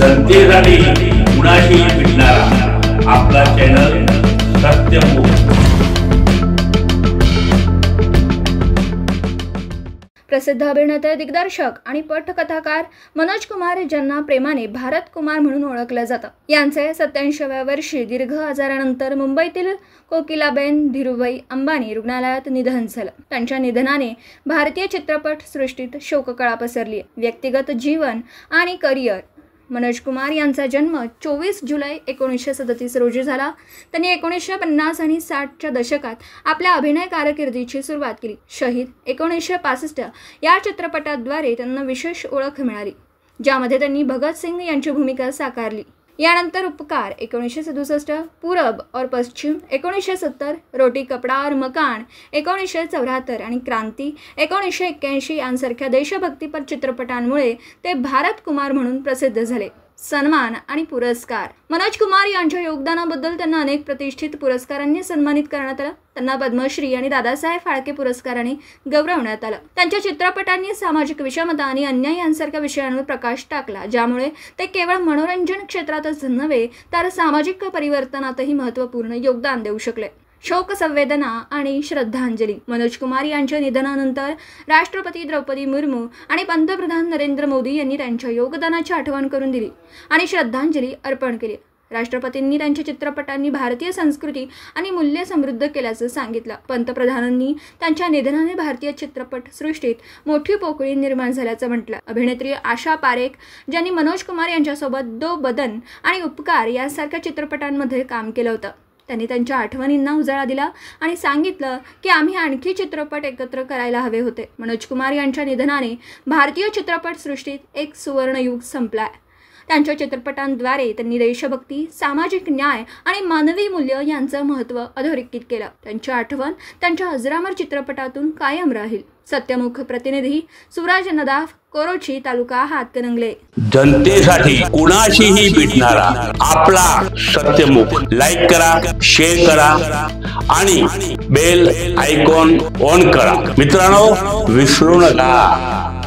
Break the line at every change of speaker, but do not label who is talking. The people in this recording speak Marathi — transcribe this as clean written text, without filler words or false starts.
जनतेसाठी कुणाशी भेटणारा आपला चॅनल सत्यमुख।
प्रसिद्ध अभिनेते, दिग्दर्शक आणि पटकथाकार मनोज कुमार ज्यांना प्रेमाने भारत कुमार म्हणून ओळखलं जातं, यांचे 87व्या वर्षी दीर्घ आजारानंतर मुंबईतील कोकिलाबेन धीरूभाई अंबानी रुग्णालयात निधन झालं। त्यांच्या निधनाने भारतीय चित्रपट सृष्टीत शोककळा पसरली। व्यक्तिगत जीवन आणि करिअर। मनोज कुमार यांचा जन्म 24 जुलै 1937 रोजी झाला। त्यांनी 1950 आणि 60च्या दशकात आपल्या अभिनय कारकिर्दीची सुरुवात केली। शहीद 1965 या चित्रपटाद्वारे त्यांना विशेष ओळख मिळाली, ज्यामध्ये त्यांनी भगत सिंग यांची भूमिका साकारली। यानंतर उपकार 1967, पूरब और पश्चिम 1970, रोटी कपडा और मकान 1974 आणि क्रांती 1981 यांसारख्या देशभक्तीपर चित्रपटांमुळे ते भारत कुमार म्हणून प्रसिद्ध झाले। सन्मान आणि पुरस्कार। मनोज कुमार यांच्या योगदानाबद्दल त्यांना अनेक प्रतिष्ठित पुरस्कारांनी सन्मानित करण्यात आलं। त्यांना पद्मश्री आणि दादासाहेब फाळके पुरस्काराने गौरवण्यात आलं। त्यांच्या चित्रपटांनी सामाजिक विषमता आणि अन्याय यांसारख्या विषयांवर प्रकाश टाकला, ज्यामुळे ते केवळ मनोरंजन क्षेत्रातच नव्हे तर सामाजिक परिवर्तनातही महत्त्वपूर्ण योगदान देऊ शकले। शोक संवेदना आणि श्रद्धांजली। मनोज कुमार यांच्या निधनानंतर राष्ट्रपती द्रौपदी मुर्मू आणि पंतप्रधान नरेंद्र मोदी यांनी त्यांच्या योगदानाची आठवण करून दिली आणि श्रद्धांजली अर्पण केली। राष्ट्रपतींनी त्यांच्या चित्रपटांनी भारतीय संस्कृती आणि मूल्ये समृद्ध केल्याचं सांगितलं। पंतप्रधानांनी त्यांच्या निधनाने भारतीय चित्रपट सृष्टीत मोठी पोकळी निर्माण झाल्याचं म्हटलं। अभिनेत्री आशा पारेख, ज्यांनी मनोज कुमार यांच्यासोबत दो बदन आणि उपकार यासारख्या चित्रपटांमध्ये काम केलं होतं, त्यांनी त्यांच्या आठवणींना उजाळा दिला आणि सांगितलं की आम्ही आणखी चित्रपट एकत्र करायला हवे होते। मनोज कुमार यांच्या निधनाने भारतीय चित्रपट सृष्टीत एक सुवर्णयुग संपलाय। त्यांच्या चित्रपटांद्वारे त्यांनी देशभक्ती, सामाजिक न्याय आणि मानवी मूल्य यांचं महत्त्व अधोरेखित केलं। त्यांची आठवण त्यांच्या अजरामर चित्रपटातून कायम राहील। सत्यमुख प्रतिनिधी सूरज नदाफ, कोरोची, तालुका हातकणंगले।
जनतेसाठी कुणाशीही भेटणारा आपला सत्यमुख। लाईक करा, शेअर करा आणि बेल आयकॉन ऑन करा। मित्रांनो, विसरू नका।